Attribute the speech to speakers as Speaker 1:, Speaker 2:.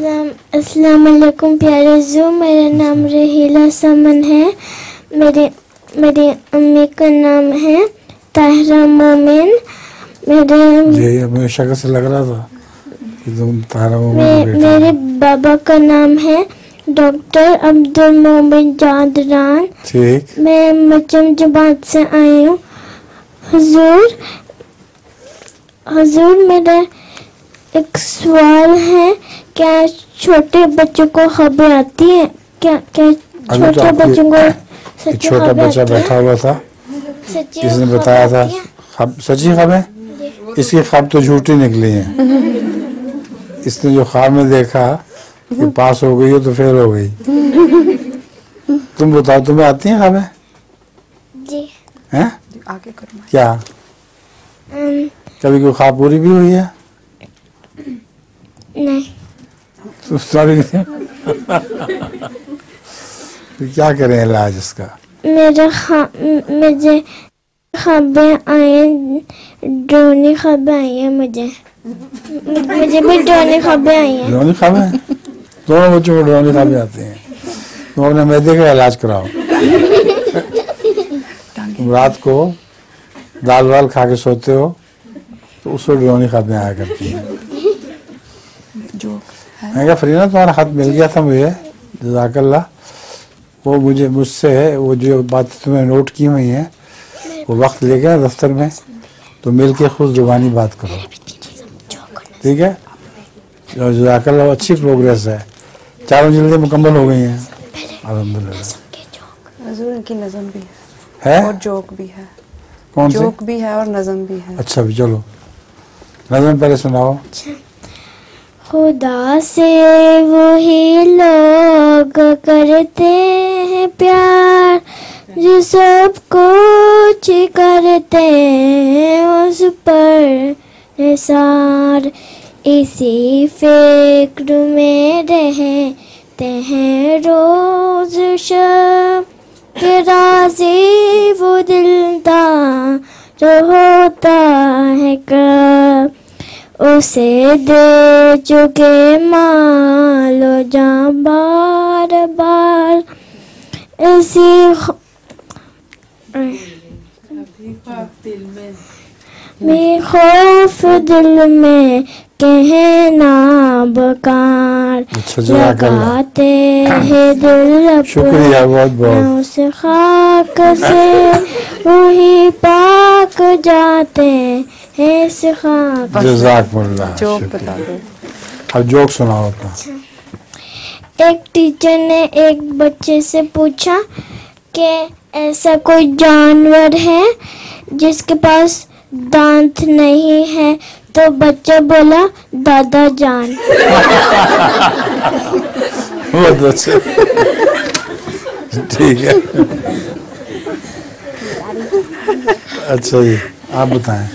Speaker 1: अस्सलाम वालेकुम प्यारे ज़ू, मेरा नाम रहीला समन है। मेरी अम्मी का नाम है ताहिरा मोमिन।
Speaker 2: ये हमेशा कैसे लग रहा था कि तुम ताहिरा मोमिन।
Speaker 1: मेरे बाबा का नाम है डॉक्टर अब्दुल मोमिन जादरान।
Speaker 2: ठीक।
Speaker 1: मैं मचम जमात से आई हूँ। हुजूर मेरा एक सवाल है, क्या छोटे बच्चों को खबरें आती है? क्या छोटे बच्चों को
Speaker 2: छोटा बच्चा बैठा हुआ था, इसने बताया था सच्ची खबरें। इसकी ख्वाब तो झूठी निकली है। इसने जो ख्वाब में देखा कि पास हो गई हो तो फेल हो गई। तुम बताओ, तुम्हें आती हैं खबरें?
Speaker 1: जी।
Speaker 2: हैं?
Speaker 3: आगे करो।
Speaker 2: क्या कभी कोई ख्वाब पूरी भी हुई है?
Speaker 1: नहीं।
Speaker 2: तो क्या करें इलाज इसका?
Speaker 1: मुझे खबरें आई, ड्रोनी खबरें आई है। मुझे भी ड्रोनी खबरें आई हैं।
Speaker 2: ड्रोनी खबरें? दोनों बच्चों को ड्रोनी खबरें आती हैं। तुम अपने मैदे का इलाज कराओ। तुम रात को दाल वाल खा के सोते हो तो उसको ड्रोनी खबरें आया करती हैं। मैं क्या फरीना, तुम्हारा खत मिल गया था मुझे, जज़ाकल्लाह। वो मुझसे वो जो बातें तुम्हें नोट की हुई हैं वो वक्त ले गया दफ्तर में, तो मिल के खुद जुबानी बात करो, ठीक है? जज़ाकल्लाह, अच्छी प्रोग्रेस है। 4 जल्दी मुकम्मल हो गई हैं अल्हम्दुलिल्लाह।
Speaker 3: हुजूर की नज़म भी है और जोक भी है।
Speaker 2: कौन सी?
Speaker 3: जोक भी है और नज़म भी है।
Speaker 2: अच्छा भी, चलो नज़म पहले सुनाओ।
Speaker 1: खुदा से वही लोग करते हैं प्यार जो सब कुछ करते हैं उस पर निसार। इसी फिक्र में रहते हैं रोज शब के राज़ी वो दिलदार जो होता है कब उसे दे चुके मालो जां बार बार। ऐसी खौफ दिल में कहना बकार। लगाते हैं दिल
Speaker 2: शुक्रिया बहुत बहुत।
Speaker 1: उस खाक से वही पाक जाते हैं इस खाक।
Speaker 2: जज़ाकल्लाह।
Speaker 3: जोक बता दो।
Speaker 2: अब जोक सुनाओ अपना।
Speaker 1: एक टीचर ने एक बच्चे से पूछा कि ऐसा कोई जानवर है जिसके पास दांत नहीं है? तो बच्चा बोला, दादा जान।
Speaker 2: बहुत अच्छा, ठीक है। अच्छा जी, आप बताएं।